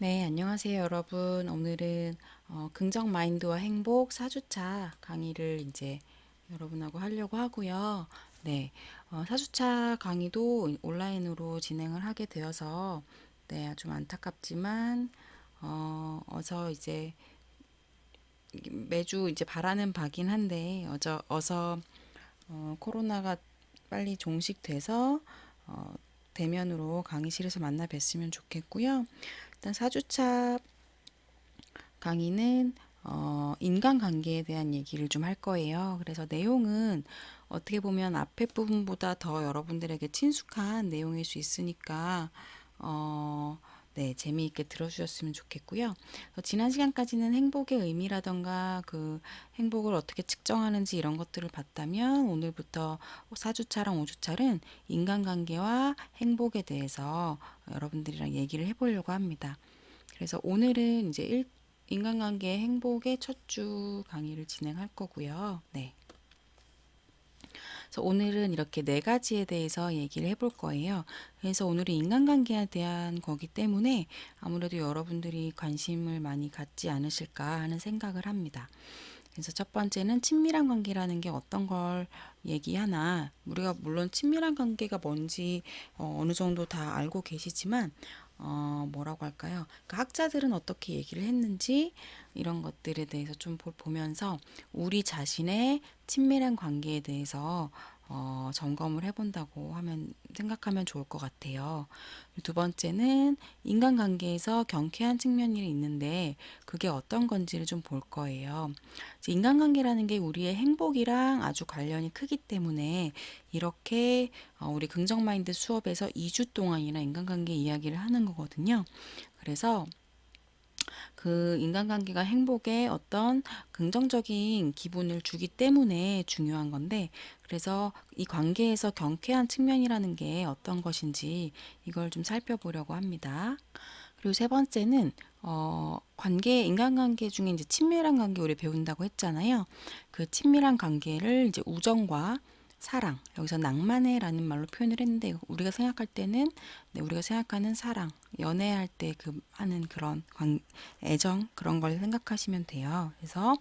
네, 안녕하세요, 여러분. 오늘은 긍정 마인드와 행복 4주차 강의를 이제 여러분하고 하려고 하고요. 네, 4주차 강의도 온라인으로 진행을 하게 되어서 네, 좀 안타깝지만 어서 이제 매주 이제 바라는 바긴 한데 어서 코로나가 빨리 종식돼서 어, 대면으로 강의실에서 만나 뵀으면 좋겠고요. 일단 4주차 강의는 인간관계에 대한 얘기를 좀 할 거예요. 그래서 내용은 어떻게 보면 앞에 부분보다 더 여러분들에게 친숙한 내용일 수 있으니까 네, 재미있게 들어주셨으면 좋겠고요. 지난 시간까지는 행복의 의미라던가 그 행복을 어떻게 측정하는지 이런 것들을 봤다면 오늘부터 4주차랑 5주차는 인간관계와 행복에 대해서 여러분들이랑 얘기를 해보려고 합니다. 그래서 오늘은 이제 인간관계 행복의 첫 주 강의를 진행할 거고요. 네. 그래서 오늘은 이렇게 네 가지에 대해서 얘기를 해볼 거예요. 그래서 오늘은 인간관계에 대한 거기 때문에 아무래도 여러분들이 관심을 많이 갖지 않으실까 하는 생각을 합니다. 그래서 첫 번째는 친밀한 관계라는 게 어떤 걸 얘기하나, 우리가 물론 친밀한 관계가 뭔지 어느 정도 다 알고 계시지만 뭐라고 할까요? 그러니까 학자들은 어떻게 얘기를 했는지 이런 것들에 대해서 좀 보면서 우리 자신의 친밀한 관계에 대해서 점검을 해본다고 하면 생각하면 좋을 것 같아요. 두 번째는 인간관계에서 경계한 측면이 있는데 그게 어떤 건지를 좀 볼 거예요. 인간관계라는 게 우리의 행복이랑 아주 관련이 크기 때문에 이렇게 우리 긍정마인드 수업에서 2주 동안이나 인간관계 이야기를 하는 거거든요. 그래서 그 인간관계가 행복에 어떤 긍정적인 기분을 주기 때문에 중요한 건데, 그래서 이 관계에서 경계한 측면이라는 게 어떤 것인지 이걸 좀 살펴보려고 합니다. 그리고 세 번째는 인간관계 중에 이제 친밀한 관계 우리 배운다고 했잖아요. 그 친밀한 관계를 이제 우정과 사랑, 여기서 낭만해라는 말로 표현을 했는데 우리가 생각할 때는 네, 우리가 생각하는 사랑, 연애할 때 그 하는 그런 애정 그런 걸 생각하시면 돼요. 그래서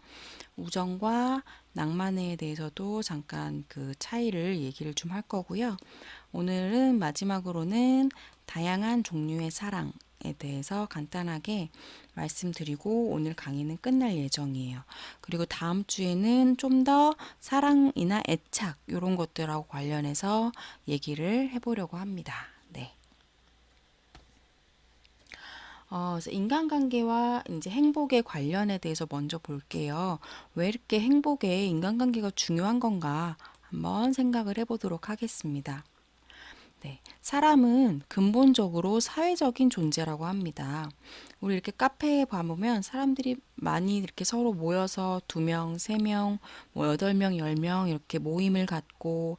우정과 낭만에 대해서도 잠깐 그 차이를 얘기를 좀 할 거고요. 오늘은 마지막으로는 다양한 종류의 사랑에 대해서 간단하게 말씀드리고 오늘 강의는 끝날 예정이에요. 그리고 다음 주에는 좀 더 사랑이나 애착 이런 것들하고 관련해서 얘기를 해보려고 합니다. 네. 그래서 인간관계와 이제 행복의 관련에 대해서 먼저 볼게요. 왜 이렇게 행복에 인간관계가 중요한 건가 한번 생각을 해보도록 하겠습니다. 네, 사람은 근본적으로 사회적인 존재라고 합니다. 우리 이렇게 카페에 가보면 사람들이 많이 이렇게 서로 모여서 두 명, 세 명, 뭐 여덟 명, 열 명 이렇게 모임을 갖고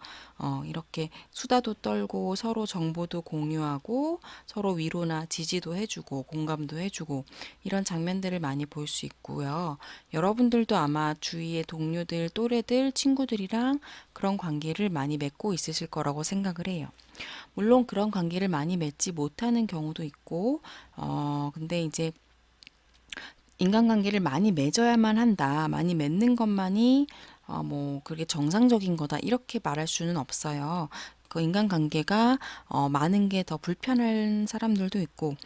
이렇게 수다도 떨고 서로 정보도 공유하고 서로 위로나 지지도 해주고 공감도 해주고 이런 장면들을 많이 볼 수 있고요. 여러분들도 아마 주위의 동료들, 또래들, 친구들이랑 그런 관계를 많이 맺고 있으실 거라고 생각을 해요. 물론 그런 관계를 많이 맺지 못하는 경우도 있고, 근데 이제 인간관계를 많이 맺어야만 한다. 많이 맺는 것만이, 뭐, 그게 정상적인 거다. 이렇게 말할 수는 없어요. 그 인간관계가, 많은 게 더 불편한 사람들도 있고,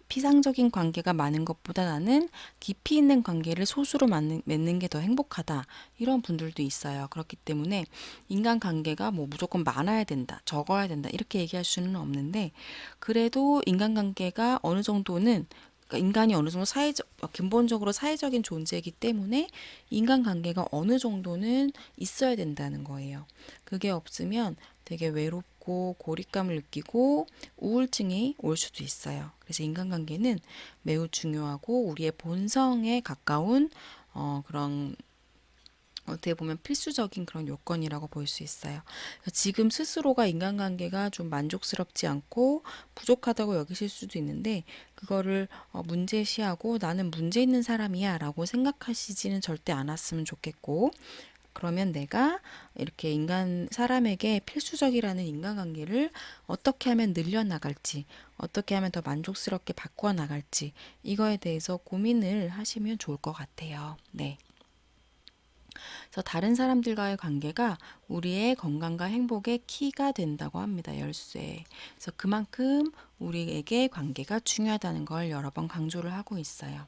피상적인 관계가 많은 것보다 나는 깊이 있는 관계를 소수로 맺는 게 더 행복하다. 이런 분들도 있어요. 그렇기 때문에 인간관계가 뭐 무조건 많아야 된다, 적어야 된다, 이렇게 얘기할 수는 없는데, 그래도 인간관계가 어느 정도는 그러니까 인간이 어느 정도 근본적으로 사회적인 존재이기 때문에 인간관계가 어느 정도는 있어야 된다는 거예요. 그게 없으면 되게 외롭고 고립감을 느끼고 우울증이 올 수도 있어요. 그래서 인간관계는 매우 중요하고 우리의 본성에 가까운 그런 어떻게 보면 필수적인 그런 요건이라고 볼 수 있어요. 지금 스스로가 인간관계가 좀 만족스럽지 않고 부족하다고 여기실 수도 있는데 그거를 문제시하고 나는 문제 있는 사람이야 라고 생각하시지는 절대 않았으면 좋겠고 그러면 내가 이렇게 사람에게 필수적이라는 인간관계를 어떻게 하면 늘려나갈지, 어떻게 하면 더 만족스럽게 바꾸어 나갈지, 이거에 대해서 고민을 하시면 좋을 것 같아요. 네. 그래서 다른 사람들과의 관계가 우리의 건강과 행복의 키가 된다고 합니다. 열쇠. 그래서 그만큼 우리에게 관계가 중요하다는 걸 여러 번 강조를 하고 있어요.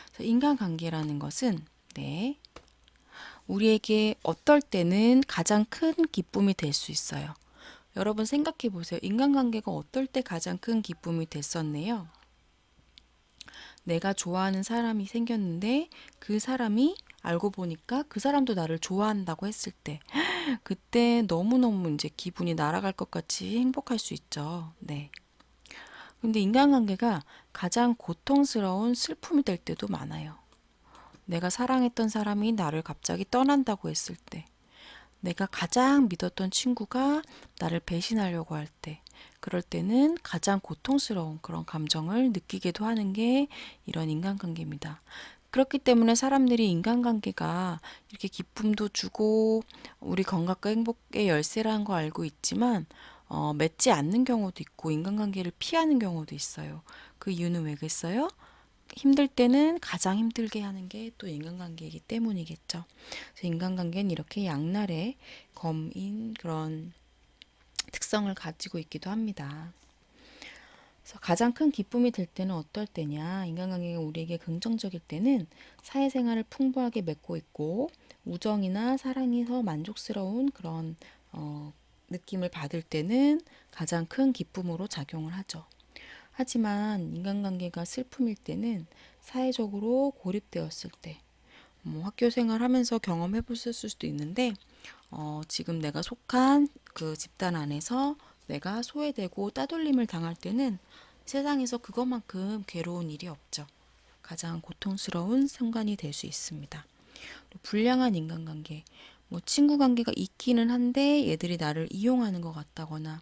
그래서 인간관계라는 것은 네, 우리에게 어떨 때는 가장 큰 기쁨이 될 수 있어요. 여러분 생각해 보세요. 인간관계가 어떨 때 가장 큰 기쁨이 됐었네요. 내가 좋아하는 사람이 생겼는데 그 사람이 알고 보니까 그 사람도 나를 좋아한다고 했을 때 그때 너무너무 이제 기분이 날아갈 것 같이 행복할 수 있죠. 네. 근데 인간관계가 가장 고통스러운 슬픔이 될 때도 많아요. 내가 사랑했던 사람이 나를 갑자기 떠난다고 했을 때, 내가 가장 믿었던 친구가 나를 배신하려고 할 때, 그럴 때는 가장 고통스러운 그런 감정을 느끼기도 하는 게 이런 인간관계입니다. 그렇기 때문에 사람들이 인간관계가 이렇게 기쁨도 주고 우리 건강과 행복의 열쇠라는 거 알고 있지만 맺지 않는 경우도 있고 인간관계를 피하는 경우도 있어요. 그 이유는 왜겠어요? 힘들 때는 가장 힘들게 하는 게 또 인간관계이기 때문이겠죠. 그래서 인간관계는 이렇게 양날의 검인 그런 특성을 가지고 있기도 합니다. 그래서 가장 큰 기쁨이 될 때는 어떨 때냐? 인간관계가 우리에게 긍정적일 때는 사회생활을 풍부하게 맺고 있고 우정이나 사랑에서 만족스러운 그런 느낌을 받을 때는 가장 큰 기쁨으로 작용을 하죠. 하지만 인간관계가 슬픔일 때는 사회적으로 고립되었을 때, 학교 생활하면서 경험해 보셨을 수도 있는데, 지금 내가 속한 그 집단 안에서 내가 소외되고 따돌림을 당할 때는 세상에서 그것만큼 괴로운 일이 없죠. 가장 고통스러운 순간이 될 수 있습니다. 불량한 인간관계, 친구 관계가 있기는 한데 얘들이 나를 이용하는 것 같다거나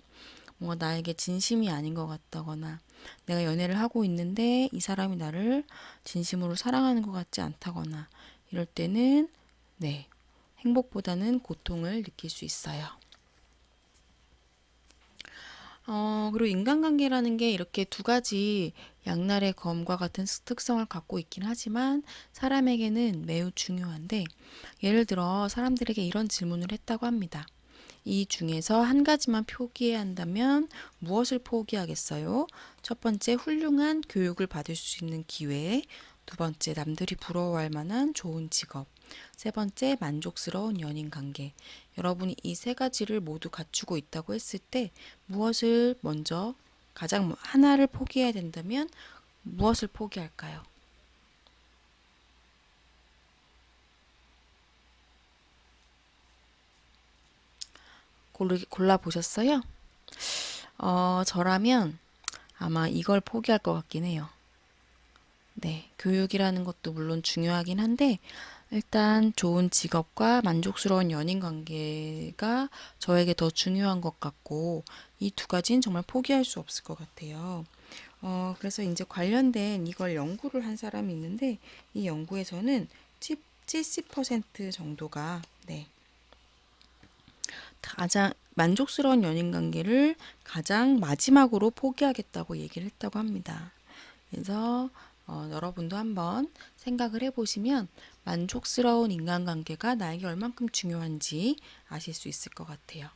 뭔가 나에게 진심이 아닌 것 같다거나 내가 연애를 하고 있는데 이 사람이 나를 진심으로 사랑하는 것 같지 않다거나 이럴 때는 네, 행복보다는 고통을 느낄 수 있어요. 그리고 인간관계라는 게 이렇게 두 가지 양날의 검과 같은 특성을 갖고 있긴 하지만 사람에게는 매우 중요한데 예를 들어 사람들에게 이런 질문을 했다고 합니다. 이 중에서 한 가지만 포기해야 한다면 무엇을 포기하겠어요? 첫 번째, 훌륭한 교육을 받을 수 있는 기회. 두 번째, 남들이 부러워할 만한 좋은 직업. 세 번째, 만족스러운 연인 관계. 여러분이 이 세 가지를 모두 갖추고 있다고 했을 때 무엇을 먼저 가장 하나를 포기해야 된다면 무엇을 포기할까요? 골라보셨어요? 저라면 아마 이걸 포기할 것 같긴 해요. 네, 교육이라는 것도 물론 중요하긴 한데, 일단 좋은 직업과 만족스러운 연인 관계가 저에게 더 중요한 것 같고, 이 두 가지는 정말 포기할 수 없을 것 같아요. 그래서 이제 관련된 이걸 연구를 한 사람이 있는데, 이 연구에서는 70% 정도가, 네, 가장 만족스러운 연인 관계를 가장 마지막으로 포기하겠다고 얘기를 했다고 합니다. 그래서 여러분도 한번 생각을 해보시면 만족스러운 인간관계가 나에게 얼만큼 중요한지 아실 수 있을 것 같아요.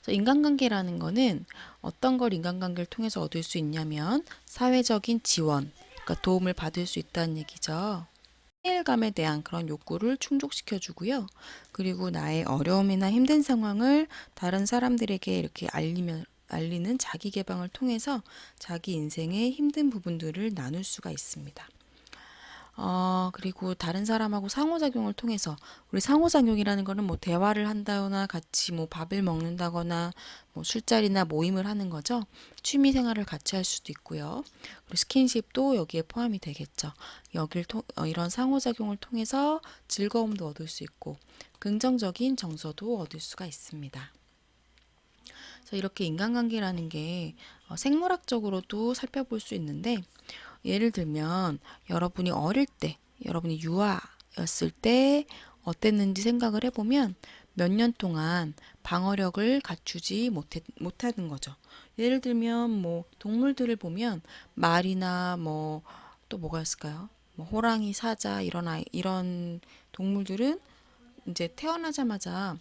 그래서 인간관계라는 거는 어떤 걸 인간관계를 통해서 얻을 수 있냐면 사회적인 지원, 그러니까 도움을 받을 수 있다는 얘기죠. 친밀감에 대한 그런 욕구를 충족시켜 주고요. 그리고 나의 어려움이나 힘든 상황을 다른 사람들에게 이렇게 알리는 자기 개방을 통해서 자기 인생의 힘든 부분들을 나눌 수가 있습니다. 그리고 다른 사람하고 상호작용을 통해서 우리 상호작용이라는 거는 뭐 대화를 한다거나 같이 뭐 밥을 먹는다거나 뭐 술자리나 모임을 하는 거죠. 취미 생활을 같이 할 수도 있고요. 그리고 스킨십도 여기에 포함이 되겠죠. 이런 상호작용을 통해서 즐거움도 얻을 수 있고 긍정적인 정서도 얻을 수가 있습니다. 그래서 이렇게 인간관계라는 게 생물학적으로도 살펴볼 수 있는데 예를 들면 여러분이 어릴 때, 여러분이 혼자였을 때 어땠는지 생각을 해보면 몇 년 동안 방어력을 갖추지 못하는 거죠. 예를 들면 뭐 동물들을 보면 말이나 뭐 또 뭐가 있을까요? 뭐 호랑이, 사자 이런 동물들은 이제 태어나자마자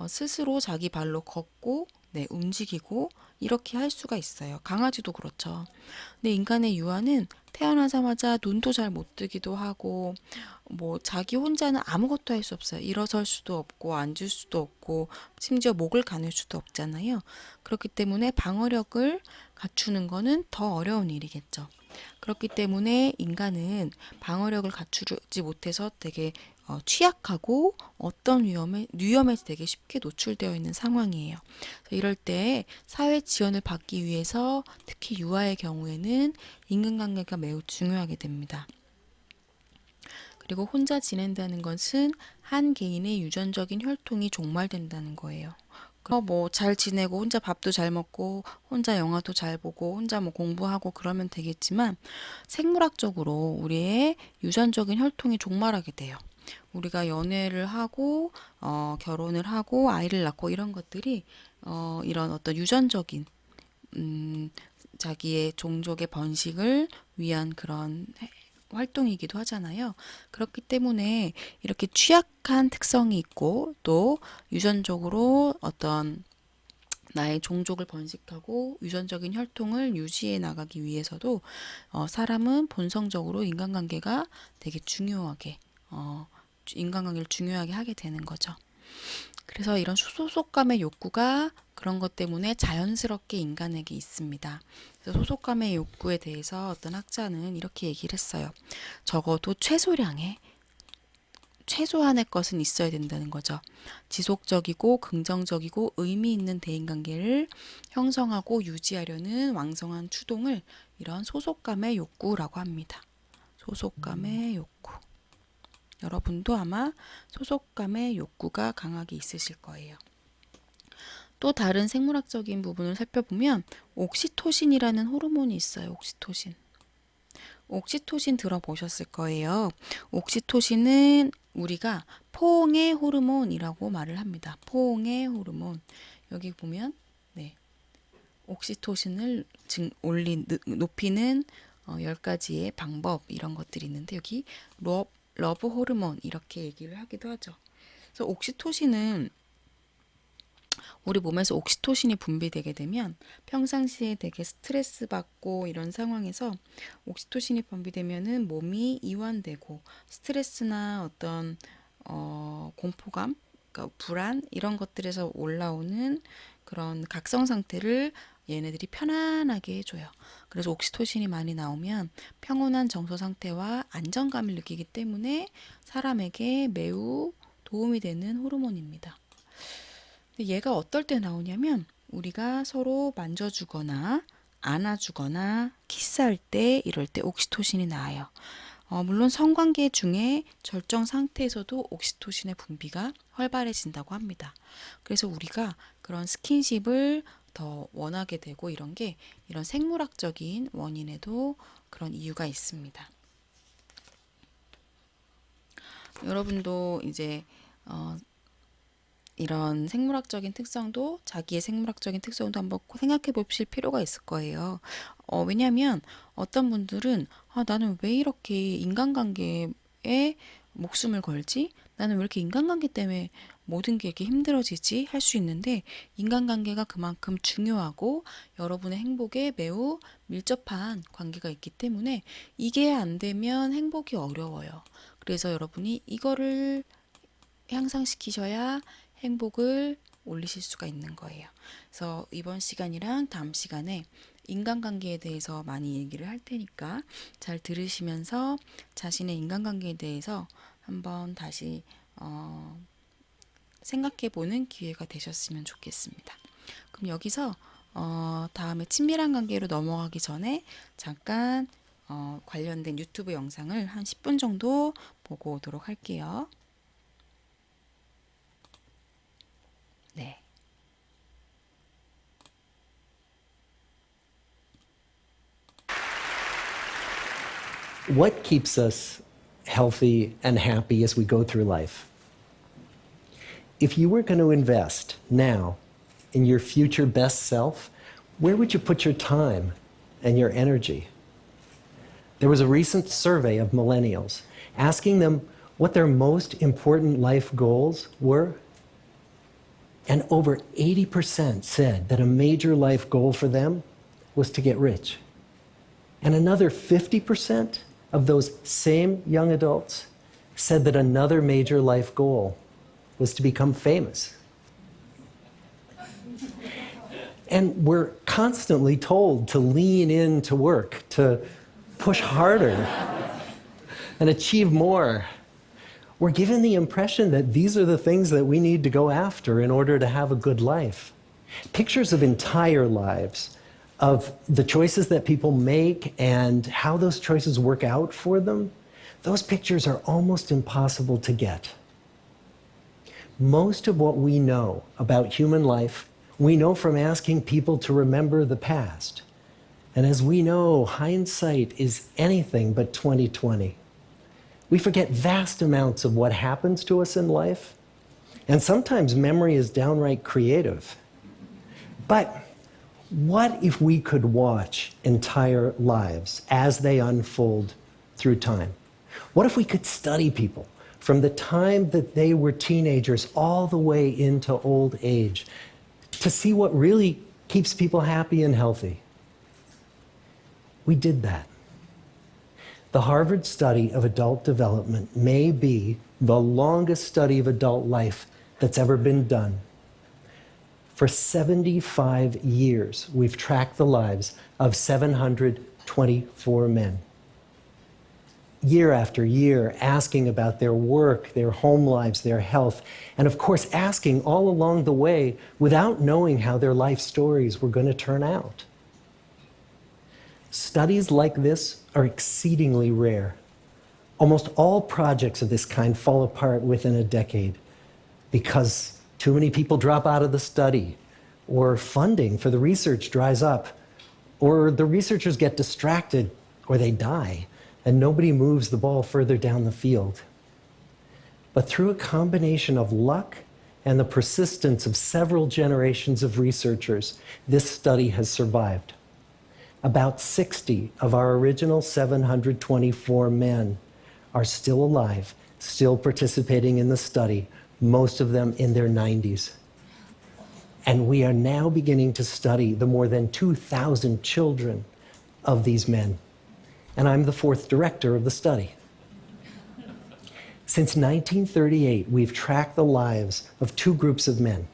스스로 자기 발로 걷고 네, 움직이고 이렇게 할 수가 있어요. 강아지도 그렇죠. 근데 인간의 유아는 태어나자마자 눈도 잘 못 뜨기도 하고 뭐 자기 혼자는 아무것도 할 수 없어요. 일어설 수도 없고 앉을 수도 없고 심지어 목을 가눌 수도 없잖아요. 그렇기 때문에 방어력을 갖추는 거는 더 어려운 일이겠죠. 그렇기 때문에 인간은 방어력을 갖추지 못해서 되게 취약하고 어떤 위험에 되게 쉽게 노출되어 있는 상황이에요. 이럴 때 사회 지원을 받기 위해서 특히 유아의 경우에는 인간관계가 매우 중요하게 됩니다. 그리고 혼자 지낸다는 것은 한 개인의 유전적인 혈통이 종말된다는 거예요. 뭐 잘 지내고 혼자 밥도 잘 먹고 혼자 영화도 잘 보고 혼자 뭐 공부하고 그러면 되겠지만 생물학적으로 우리의 유전적인 혈통이 종말하게 돼요. 우리가 연애를 하고 결혼을 하고 아이를 낳고 이런 것들이 이런 어떤 유전적인 자기의 종족의 번식을 위한 그런 활동이기도 하잖아요. 그렇기 때문에 이렇게 취약한 특성이 있고 또 유전적으로 어떤 나의 종족을 번식하고 유전적인 혈통을 유지해 나가기 위해서도 사람은 본성적으로 인간관계가 되게 중요하게 인간관계를 중요하게 하게 되는 거죠. 그래서 이런 소속감의 욕구가 그런 것 때문에 자연스럽게 인간에게 있습니다. 그래서 소속감의 욕구에 대해서 어떤 학자는 이렇게 얘기를 했어요. 적어도 최소한의 것은 있어야 된다는 거죠. 지속적이고 긍정적이고 의미 있는 대인관계를 형성하고 유지하려는 왕성한 추동을 이런 소속감의 욕구라고 합니다. 소속감의 욕구. 여러분도 아마 소속감의 욕구가 강하게 있으실 거예요. 또 다른 생물학적인 부분을 살펴보면 옥시토신이라는 호르몬이 있어요. 옥시토신. 옥시토신 들어보셨을 거예요. 옥시토신은 우리가 포옹의 호르몬이라고 말을 합니다. 포옹의 호르몬. 여기 보면 네. 옥시토신을 높이는 10가지의 방법 이런 것들이 있는데 여기 러브 호르몬 이렇게 얘기를 하기도 하죠. 그래서 옥시토신은 우리 몸에서 옥시토신이 분비되게 되면 평상시에 되게 스트레스 받고 이런 상황에서 옥시토신이 분비되면은 몸이 이완되고 스트레스나 어떤 공포감, 그러니까 불안 이런 것들에서 올라오는 그런 각성 상태를 얘네들이 편안하게 해줘요. 그래서 옥시토신이 많이 나오면 평온한 정서 상태와 안정감을 느끼기 때문에 사람에게 매우 도움이 되는 호르몬입니다. 근데 얘가 어떨 때 나오냐면 우리가 서로 만져주거나 안아주거나 키스할 때 이럴 때 옥시토신이 나와요. 물론 성관계 중에 절정 상태에서도 옥시토신의 분비가 활발해진다고 합니다. 그래서 우리가 그런 스킨십을 더 원하게 되고 이런 게 이런 생물학적인 원인에도 그런 이유가 있습니다. 여러분도 이제 이런 생물학적인 특성도 자기의 생물학적인 특성도 한번 생각해 보실 필요가 있을 거예요. 왜냐하면 어떤 분들은 나는 왜 이렇게 인간관계에 목숨을 걸지? 나는 왜 이렇게 인간관계 때문에 모든 게 이렇게 힘들어지지? 할 수 있는데 인간관계가 그만큼 중요하고 여러분의 행복에 매우 밀접한 관계가 있기 때문에 이게 안 되면 행복이 어려워요. 그래서 여러분이 이거를 향상시키셔야 행복을 올리실 수가 있는 거예요. 그래서 이번 시간이랑 다음 시간에 인간관계에 대해서 많이 얘기를 할 테니까 잘 들으시면서 자신의 인간관계에 대해서 한번 다시 생각해 보는 기회가 되셨으면 좋겠습니다. 그럼 여기서 다음에 친밀한 관계로 넘어가기 전에 잠깐 관련된 유튜브 영상을 한 10분 정도 보고 오도록 할게요. 네. What keeps us healthy, and happy as we go through life. If you were going to invest now in your future best self, where would you put your time and your energy? There was a recent survey of millennials asking them what their most important life goals were. And over 80% said that a major life goal for them was to get rich. And another 50% of those same young adults said that another major life goal was to become famous. And we're constantly told to lean into work, to push harder and achieve more. We're given the impression that these are the things that we need to go after in order to have a good life. Pictures of entire lives, of the choices that people make and how those choices work out for them, those pictures are almost impossible to get. Most of what we know about human life, we know from asking people to remember the past. And as we know, hindsight is anything but 20/20. We forget vast amounts of what happens to us in life, and sometimes memory is downright creative. But what if we could watch entire lives as they unfold through time? What if we could study people from the time that they were teenagers all the way into old age to see what really keeps people happy and healthy? We did that. The Harvard study of adult development may be the longest study of adult life that's ever been done. For 75 years, we've tracked the lives of 724 men. Year after year, asking about their work, their home lives, their health, and of course, asking all along the way without knowing how their life stories were going to turn out. Studies like this are exceedingly rare. Almost all projects of this kind fall apart within a decade because too many people drop out of the study, or funding for the research dries up, or the researchers get distracted, or they die, and nobody moves the ball further down the field. But through a combination of luck and the persistence of several generations of researchers, this study has survived. About 60 of our original 724 men are still alive, still participating in the study, most of them in their 90s. And we are now beginning to study the more than 2,000 children of these men. And I'm the fourth director of the study. Since 1938, we've tracked the lives of two groups of men.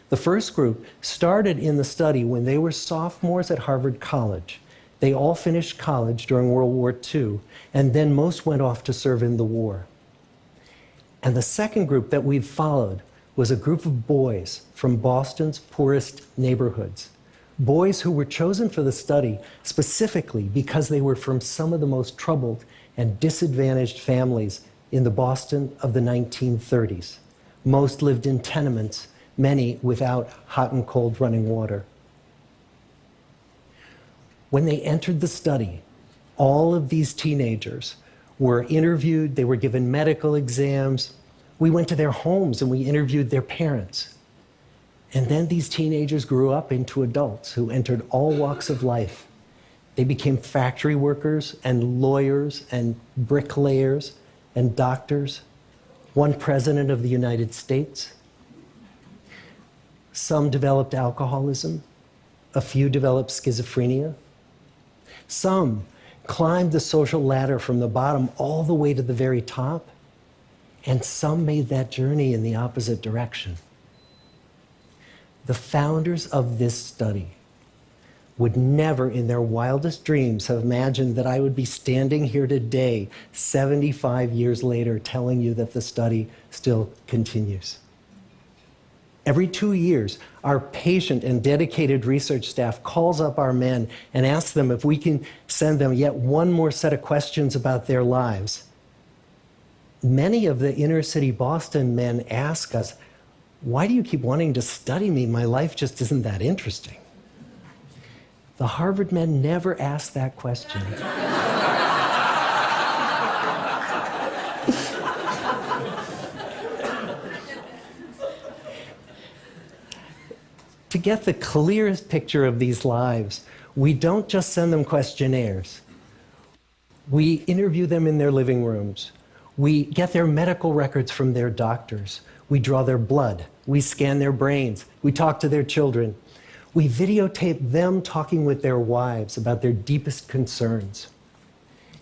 The first group started in the study when they were sophomores at Harvard College. They all finished college during World War II, and then most went off to serve in the war. And the second group that we've followed was a group of boys from Boston's poorest neighborhoods. Boys who were chosen for the study specifically because they were from some of the most troubled and disadvantaged families in the Boston of the 1930s. Most lived in tenements, many without hot and cold running water. When they entered the study, all of these teenagers were interviewed, they were given medical exams. We went to their homes and we interviewed their parents. And then these teenagers grew up into adults who entered all walks of life. They became factory workers and lawyers and bricklayers and doctors, one president of the United States. Some developed alcoholism, a few developed schizophrenia. Some climbed the social ladder from the bottom all the way to the very top, and some made that journey in the opposite direction. The founders of this study would never in their wildest dreams have imagined that I would be standing here today, 75 years later, telling you that the study still continues. Every 2 years, our patient and dedicated research staff calls up our men and asks them if we can send them yet one more set of questions about their lives. Many of the inner city Boston men ask us, "Why do you keep wanting to study me? My life just isn't that interesting." The Harvard men never asked that question. get the clearest picture of these lives, we don't just send them questionnaires. We interview them in their living rooms. We get their medical records from their doctors. We draw their blood. We scan their brains. We talk to their children. We videotape them talking with their wives about their deepest concerns.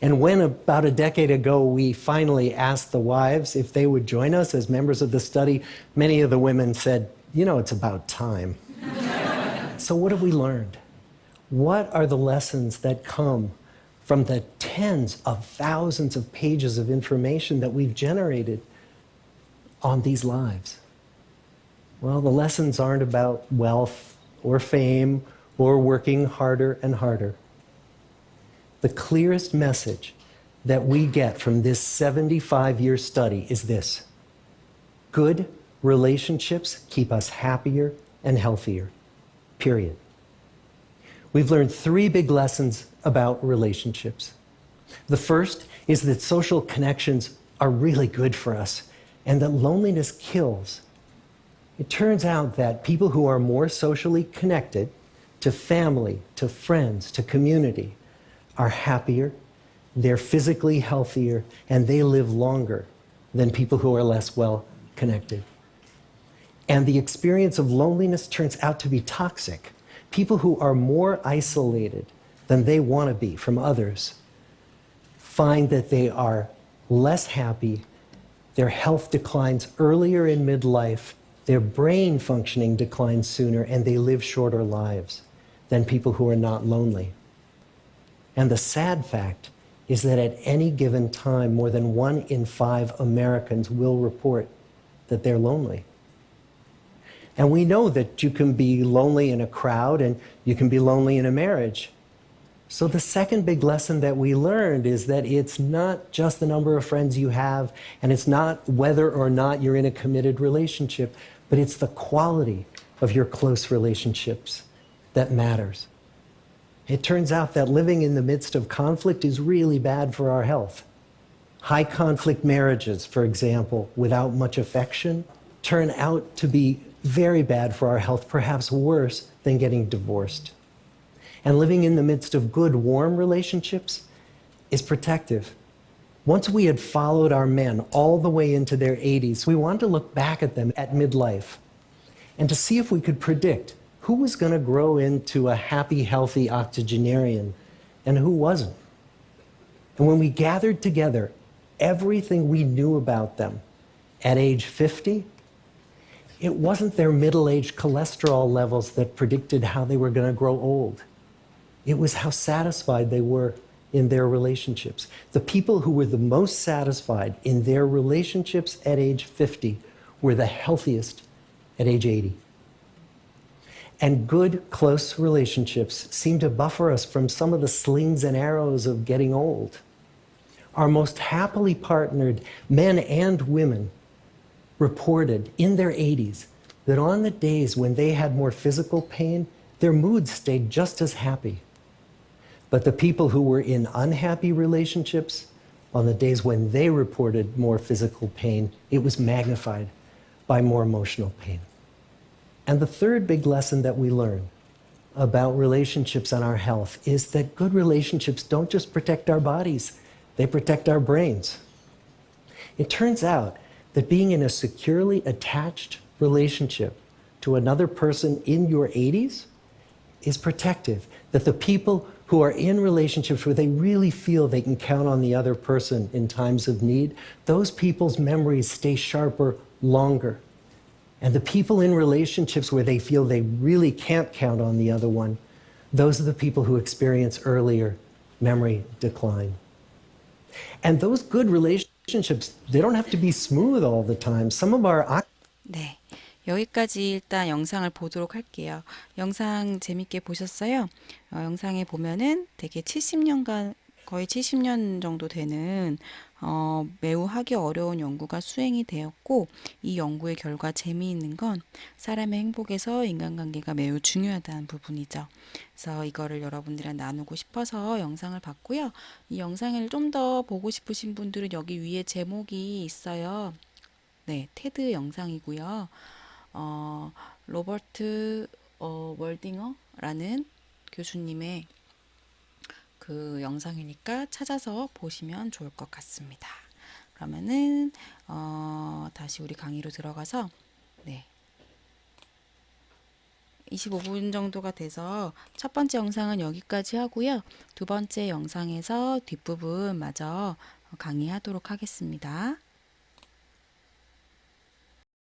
And when about a decade ago we finally asked the wives if they would join us as members of the study, many of the women said, you know, it's about time. So what have we learned? What are the lessons that come from the tens of thousands of pages of information that we've generated on these lives? Well, the lessons aren't about wealth or fame or working harder and harder. The clearest message that we get from this 75-year study is this: good relationships keep us happier and healthier, period. We've learned 3 big lessons about relationships. The first is that social connections are really good for us and that loneliness kills. It turns out that people who are more socially connected to family, to friends, to community are happier, they're physically healthier, and they live longer than people who are less well connected. And the experience of loneliness turns out to be toxic. People who are more isolated than they want to be from others find that they are less happy, their health declines earlier in midlife, their brain functioning declines sooner, and they live shorter lives than people who are not lonely. And the sad fact is that at any given time, more than 1 in 5 Americans will report that they're lonely. And we know that you can be lonely in a crowd and you can be lonely in a marriage. So the second big lesson that we learned is that it's not just the number of friends you have, and it's not whether or not you're in a committed relationship, but it's the quality of your close relationships that matters. It turns out that living in the midst of conflict is really bad for our health. High conflict marriages, for example, without much affection, turn out to be very bad for our health, perhaps worse than getting divorced. And living in the midst of good, warm relationships is protective. Once we had followed our men all the way into their 80s, we wanted to look back at them at midlife and to see if we could predict who was going to grow into a happy, healthy octogenarian and who wasn't. And when we gathered together everything we knew about them at age 50, it wasn't their middle-aged cholesterol levels that predicted how they were going to grow old. It was how satisfied they were in their relationships. The people who were the most satisfied in their relationships at age 50 were the healthiest at age 80. And good, close relationships seem to buffer us from some of the slings and arrows of getting old. Our most happily partnered men and women reported in their 80s that on the days when they had more physical pain, their moods stayed just as happy. But the people who were in unhappy relationships, on the days when they reported more physical pain, it was magnified by more emotional pain. And the third big lesson that we learn about relationships and our health is that good relationships don't just protect our bodies, they protect our brains. It turns out that being in a securely attached relationship to another person in your 80s is protective. That the people who are in relationships where they really feel they can count on the other person in times of need, those people's memories stay sharper longer. And the people in relationships where they feel they really can't count on the other one, those are the people who experience earlier memory decline. And those good relationships, they don't have to be smooth all the time. Some of our 네, 여기까지 일단 영상을 보도록 할게요. 영상 재밌게 보셨어요? 영상에 보면은 되게 70년간, 거의 70년 정도 되는 매우 하기 어려운 연구가 수행이 되었고, 이 연구의 결과 재미있는 건 사람의 행복에서 인간관계가 매우 중요하다는 부분이죠. 그래서 이거를 여러분들이랑 나누고 싶어서 영상을 봤고요. 이 영상을 좀 더 보고 싶으신 분들은 여기 위에 제목이 있어요. 네, 테드 영상이고요. 로버트 월딩어라는 교수님의 그 영상이니까 찾아서 보시면 좋을 것 같습니다. 그러면은 다시 우리 강의로 들어가서 네. 25분 정도가 돼서 첫 번째 영상은 여기까지 하고요. 두 번째 영상에서 뒷부분 마저 강의하도록 하겠습니다.